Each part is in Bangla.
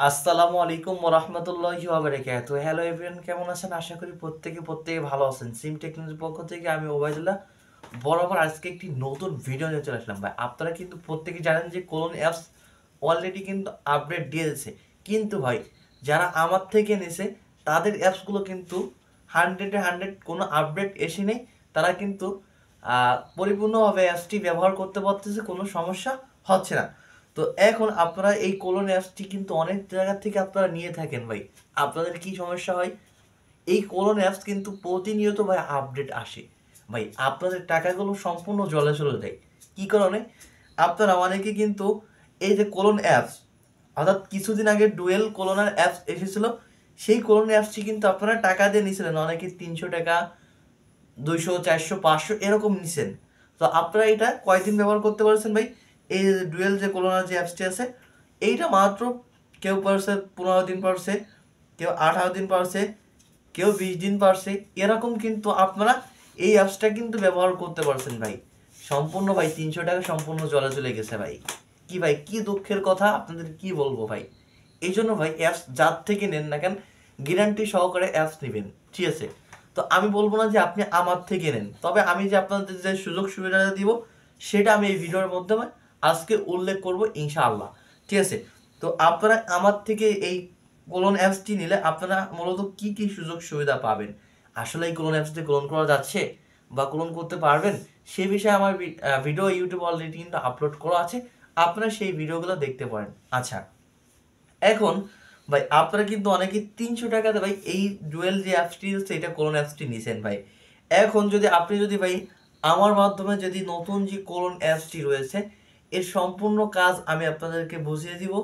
আসসালামু আলাইকুম ওয়া রাহমাতুল্লাহি ওয়া বারাকাতুহু। হ্যালো এভরিওয়ান, কেমন আছেন? আশা করি প্রত্যেকে ভালো আছেন। সিম টেকনোলজির পক্ষ থেকে আমি ওবায়দুল্লাহ বরাবর আজকে একটি নতুন ভিডিও নিয়ে চলে আসলাম। ভাই, আপনারা কিন্তু প্রত্যেকে জানেন যে কোলন অ্যাপস অলরেডি কিন্তু আপডেট দিয়ে দিয়েছে। কিন্তু ভাই, যারা আমার থেকে নিছে তাদের অ্যাপসগুলো কিন্তু 100 কোনো আপডেট এসে নেই। তারা কিন্তু পরিপূর্ণভাবে অ্যাপসটি ব্যবহার করতে পারতেছে, কোনো সমস্যা হচ্ছে না। তো এখন আপনারা এই কোলন অ্যাপসটি কিন্তু অনেক জায়গা থেকে আপনারা নিয়ে থাকেন ভাই। আপনাদের কি সমস্যা হয়? এই কোলন অ্যাপস কিন্তু প্রতিনিয়ত ভাই আপডেট আসে। ভাই, আপনাদের টাকাগুলো সম্পূর্ণ জলে চলে যায়। কি কারণে? আপনারা অনেকে কিন্তু এই যে কোলন অ্যাপস, অর্থাৎ কিছুদিন আগে ডুয়েল কোলনার অ্যাপস এসেছিল, সেই কোলন অ্যাপসটি কিন্তু আপনারা টাকা দিয়ে নিয়েছিলেন। অনেকে 300 টাকা, 200, 400, 500 এরকম নিছেন। তো আপনারা এটা কয়দিন ব্যবহার করতে পারছেন ভাই? এই ডুয়েল যে কোলোনার যে অ্যাপসটি আছে, এইটা মাত্র কেউ পারছে 15 দিন পারছে, কেউ 18 দিন পারছে, কেউ 20 দিন পারছে। এরকম কিন্তু আপনারা এই অ্যাপসটা কিন্তু ব্যবহার করতে পারছেন ভাই। সম্পূর্ণ ভাই 300 টাকা সম্পূর্ণ জলে চলে গেছে ভাই। কি ভাই, কি দুঃখের কথা, আপনাদের কি বলবো ভাই। এই জন্য ভাই অ্যাপস যার থেকে নেন না কেন, গ্যারান্টি সহকারে অ্যাপস নেবেন, ঠিক আছে? তো আমি বলবো না যে আপনি আমার থেকে নেন, তবে আমি যে আপনাদের যে সুযোগ সুবিধাটা দিব সেটা আমি এই ভিডিওর মাধ্যমে আজকে উল্লেখ করব ইনশাআল্লাহ, ঠিক আছে? তো আপনারা আমার থেকে এই কোলন অ্যাপসটি নিলে আপনারা মূলত কি কি সুযোগ সুবিধা পাবেন, আসলে এই কোলন অ্যাপসটি ক্লোন করা যাচ্ছে বা ক্লোন করতে পারবেন, সে বিষয়ে আমার ভিডিও ইউটিউব অলরেডি কিন্তু আপলোড করা আছে। আপনারা সেই ভিডিওগুলো দেখতে পারেন। আচ্ছা, এখন ভাই আপনারা কিন্তু অনেকে 300 টাকাতে ভাই এই ডুয়েল যে অ্যাপসটি হচ্ছে এটা কোলন অ্যাপসটি নিছেন ভাই। এখন যদি আপনি যদি ভাই আমার মাধ্যমে যদি নতুন যে কোলন অ্যাপসটি রয়েছে এর সম্পূর্ণ কাজ আমি আপনাদেরকে বুঝিয়ে দিব,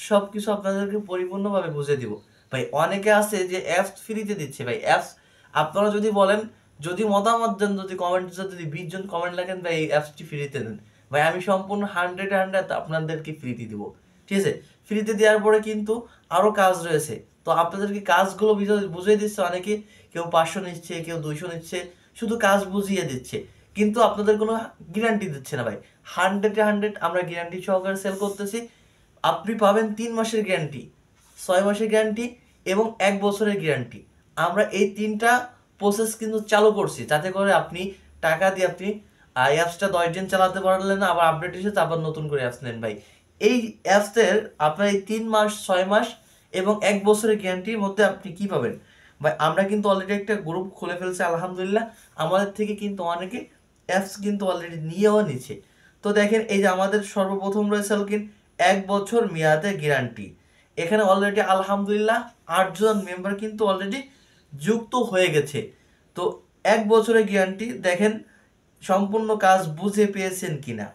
সব কিছু আপনাদেরকে পরিপূর্ণভাবে বুঝিয়ে দিব। ভাই অনেকে আছে যে অ্যাপস ফ্রিতে দিচ্ছে ভাই। অ্যাপস আপনারা যদি বলেন, যদি মতামত দেন, যদি কমেন্ট, যদি 20 জন কমেন্ট লেখেন ভাই এই অ্যাপসটি ফ্রিতে দেন, ভাই আমি সম্পূর্ণ 100 আপনাদেরকে ফ্রিতে দিব, ঠিক আছে? ফ্রিতে দেওয়ার পরে কিন্তু আরও কাজ রয়েছে। তো আপনাদেরকে কাজগুলো বুঝিয়ে দিচ্ছে অনেকে, কেউ 500 নিচ্ছে, কেউ 200 নিচ্ছে, শুধু কাজ বুঝিয়ে দিচ্ছে, কিন্তু আপনাদের কোনো গ্যারান্টি দিচ্ছে না ভাই। 100 আমরা গ্যারান্টি সহকারে সেল করতেছি। আপনি পাবেন 3 মাসের গ্যারান্টি, 6 মাসের গ্যারান্টি এবং 1 বছরের গ্যারান্টি। আমরা এই তিনটা প্রসেস কিন্তু চালু করছি, যাতে করে আপনি টাকা দিয়ে আপনি অ্যাপসটা 10 দিন চালাতে পারলেন না, আবার আপডেট এসেছে আবার নতুন করে অ্যাপস নেন ভাই। এই অ্যাপসের আপনার এই 3 মাস, 6 মাস এবং 1 বছরের গ্যারান্টির মধ্যে আপনি কি পাবেন ভাই? আমরা কিন্তু অলরেডি একটা গ্রুপ খুলে ফেলছি আলহামদুলিল্লাহ। আমাদের থেকে কিন্তু অনেকে অ্যাপস কিন্তু অলরেডি নিয়েও নিচ্ছে। তো দেখেন, এই যে আমাদের সর্বপ্রথম রয়েছে কিন 1 বছর মেয়াদে গ্যারান্টি। এখানে অলরেডি আলহামদুলিল্লাহ 8 জন মেম্বার কিন্তু অলরেডি যুক্ত হয়ে গেছে। তো 1 বছরের গ্যারান্টি দেখেন, সম্পূর্ণ কাজ বুঝে পেয়েছেন কিনা।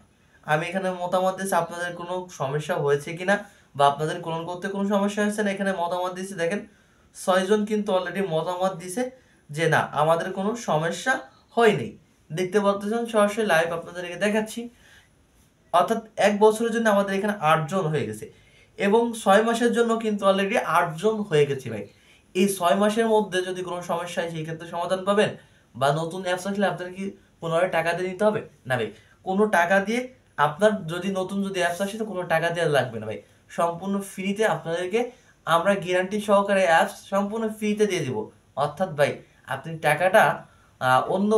আমি এখানে মতামত দিচ্ছি আপনাদের কোনো সমস্যা হয়েছে কিনা, বা আপনাদের কোলন করতে কোনো সমস্যা হয়েছে না, এখানে মতামত দিচ্ছি। দেখেন 6 জন কিন্তু অলরেডি মতামত দিছে যে না, আমাদের কোনো সমস্যা হয়নি। দেখতে পাচ্ছেন সরাসরি লাইভ আপনাদেরকে দেখাচ্ছি। অর্থাৎ 1 বছরের জন্য আমাদের এখানে 8 জন হয়ে গেছে, এবং 6 মাসের জন্য কিন্তু অলরেডি 8 জন হয়ে গেছে ভাই। এই 6 মাসের মধ্যে যদি কোনো সমস্যা হয় সেই ক্ষেত্রে সমাধান পাবেন, বা নতুন অ্যাপস আসলে আপনার কি পুনরায় টাকা দিয়ে নিতে হবে না ভাই? কোনো টাকা দিয়ে, আপনার যদি নতুন যদি অ্যাপস আসে তো কোনো টাকা দেওয়া লাগবে না ভাই। সম্পূর্ণ ফ্রিতে আপনাদেরকে আমরা গ্যারান্টি সহকারে অ্যাপস সম্পূর্ণ ফ্রিতে দিয়ে দিব। অর্থাৎ ভাই, আপনি টাকাটা অন্য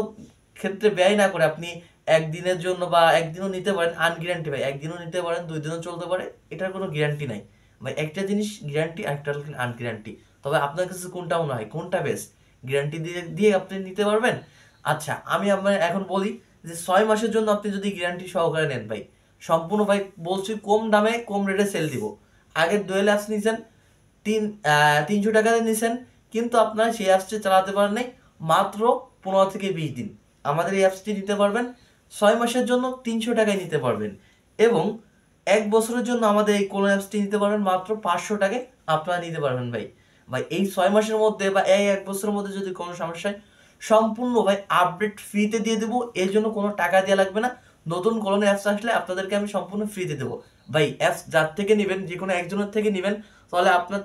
ক্ষেত্রে ব্যয় না করে আপনি একদিনের জন্য বা একদিনও নিতে পারেন, আনগ্যারান্টি ভাই। একদিনও নিতে পারেন, 2 দিনও চলতে পারে, এটার কোনো গ্যারান্টি নাই ভাই। একটা জিনিস গ্যারান্টি, একটা আনগ্যারান্টি। তবে আপনার কাছে কোনটা মনে হয়, কোনটা বেস্ট? গ্যারান্টি দিয়ে দিয়ে আপনি নিতে পারবেন। আচ্ছা, আমি আপনার এখন বলি যে 6 মাসের জন্য আপনি যদি গ্যারান্টি সহকারে নেন ভাই, সম্পূর্ণ ভাই বলছি কম দামে কম রেটে সেল দিব। আগের ডুয়েল অ্যাপস নিয়েছেন 300 টাকাতে নিছেন, কিন্তু আপনারা সেই অ্যাপসটি চালাতে পারেন নাই মাত্র 15 থেকে 20 দিন। আমাদের এই অ্যাপসটি নিতে পারবেন 6 মাসের জন্য 300 টাকায় নিতে পারবেন, এবং 1 বছরের জন্য আমাদের এই কোন অ্যাপসটি নিতে পারবেন মাত্র 500 টাকায় আপনারা নিতে পারবেন ভাই। ভাই এই 6 মাসের মধ্যে বা এই 1 বছরের মধ্যে যদি কোনো সমস্যায়, সম্পূর্ণ ভাই আপডেট ফ্রিতে দিয়ে দেবো। এর জন্য কোনো টাকা দেওয়া লাগবে না। নতুন কোনো অ্যাপস আসলে আপনাদেরকে আমি সম্পূর্ণ ফ্রিতে দেবো ভাই। অ্যাপস যার থেকে নেবেন, যে কোনো একজনের থেকে নেবেন, তাহলে আপনার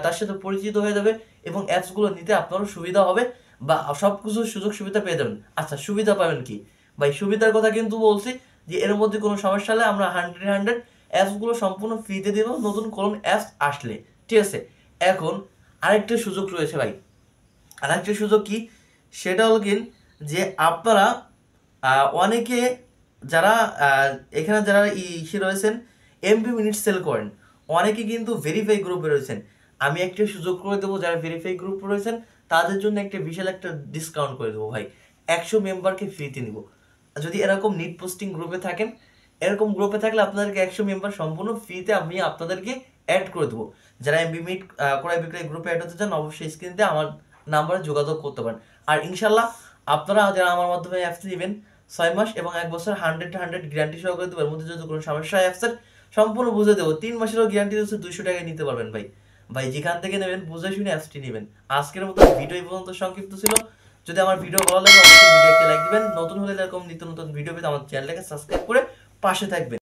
তার সাথে পরিচিত হয়ে যাবে, এবং অ্যাপসগুলো নিতে আপনারও সুবিধা হবে, বা সব কিছু সুযোগ সুবিধা পেয়ে যাবেন। আচ্ছা, সুবিধা পাবেন কি ভাই? সুবিধার কথা কিন্তু বলছি যে এর মধ্যে কোনো সমস্যা হলে আমরা 100 অ্যাপসগুলো সম্পূর্ণ ফ্রিতে দেবো নতুন কোনো অ্যাপস আসলে, ঠিক আছে। এখন আরেকটা সুযোগ রয়েছে ভাই, আরেকটা সুযোগ কি, সেটা হলো কি যে আপনারা অনেকে যারা এখানে যারা ইসে রয়েছেন এমবি মিনিট সেল করেন, অনেকে কিন্তু ভেরিফাই গ্রুপে রয়েছেন। আমি একটা সুযোগ করে দেবো, যারা ভেরিফাই গ্রুপ রয়েছেন তাদের জন্য একটা বিশাল একটা ডিসকাউন্ট করে দেবো ভাই। 100 মেম্বারকে ফ্রিতে নিব। যদি এরকম নিট পোস্টিং গ্রুপে থাকেন, এরকম গ্রুপে থাকলে আপনাদেরকে 100 মেম্বার সম্পূর্ণ ফ্রিতে আমি আপনাদেরকে অ্যাড করে দেবো। যারা এমবি মিট ক্রয় বিক্রয় গ্রুপে অ্যাড হতে চান অবশ্যই স্ক্রিনতে আমার নাম্বারে যোগাযোগ করতে পারেন। আর ইনশাল্লাহ আপনারা যারা আমার মাধ্যমে অ্যাপস নেবেন 6 মাস এবং 1 বছর 100 গ্যারান্টি সহকারে দেবো। এর মধ্যে যদি কোনো সমস্যা হয় অ্যাপসের সম্পূর্ণ বুঝে দেবো। 3 মাসেরও গ্যারান্টি দিচ্ছে, 200 টাকায় নিতে পারবেন ভাই। ভাই যেখান থেকে নেবেন বুঝে শুনে অ্যাপসটি নেবেন। আজকের মতো ভিডিও এই পর্যন্ত সংক্ষিপ্ত ছিল। যদি আমার ভিডিও ভালো লাগে অবশ্যই ভিডিওকে লাইক দিবেন। নতুন হলে এরকম নিত্য নতুন ভিডিও পেতে আমার চ্যানেলটাকে সাবস্ক্রাইব করে পাশে থাকবেন।